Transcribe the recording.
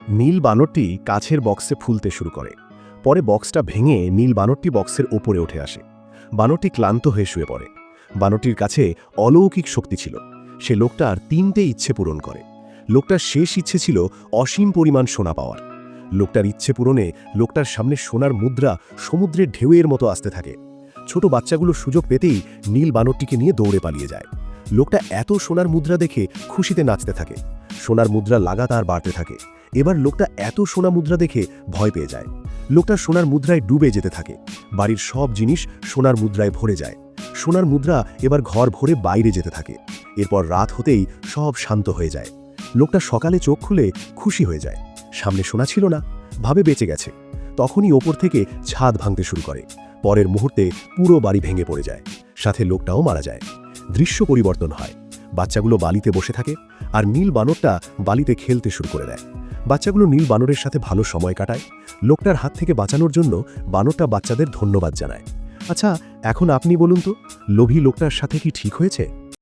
নীল বানরটি কাছের বক্সে ফুলতে শুরু করে। পরে বক্সটা ভেঙে নীল বানরটি বক্সের ওপরে উঠে আসে। বানরটি ক্লান্ত হয়ে শুয়ে পড়ে। বানরটির কাছে অলৌকিক শক্তি ছিল। সে লোকটার ৩টে ইচ্ছে পূরণ করে। লোকটার শেষ ইচ্ছে ছিল অসীম পরিমাণ সোনা পাওয়ার। লোকটার ইচ্ছে পূরণে লোকটার সামনে সোনার মুদ্রা সমুদ্রের ঢেউয়ের মতো আসতে থাকে। ছোট বাচ্চাগুলো সুযোগ পেতেই নীল বানরটিকে নিয়ে দৌড়ে পালিয়ে যায়। লোকটা এত সোনার মুদ্রা দেখে খুশিতে নাচতে থাকে। সোনার মুদ্রা লাগাতার বাড়তে থাকে। এবার লোকটা এত সোনা মুদ্রা দেখে ভয় পেয়ে যায়। লোকটা সোনার মুদ্রায় ডুবে যেতে থাকে। বাড়ির সব জিনিস সোনার মুদ্রায় ভরে যায়। সোনার মুদ্রা এবার ঘর ভরে বাইরে যেতে থাকে। এরপর রাত হতেই সব শান্ত হয়ে যায়। লোকটা সকালে চোখ খুলে খুশি হয়ে যায়। সামনে সোনা ছিল না, ভাবে বেঁচে গেছে। তখনই ওপর থেকে ছাদ ভাঙতে শুরু করে। পরের মুহূর্তে পুরো বাড়ি ভেঙে পড়ে যায়। সাথে লোকটাও মারা যায়। দৃশ্য পরিবর্তন হয়। বাচ্চাগুলো বালিতে বসে থাকে, আর নীল বানরটা বালিতে খেলতে শুরু করে দেয়। বাচ্চাগুলো নীল বানরের সাথে ভালো সময় কাটায়। লোকটার হাত থেকে বাঁচানোর জন্য বানরটা বাচ্চাদের ধন্যবাদ জানায়। আচ্ছা, এখন আপনি বলুন তো, লোভী লোকটার সাথে কি ঠিক হয়েছে?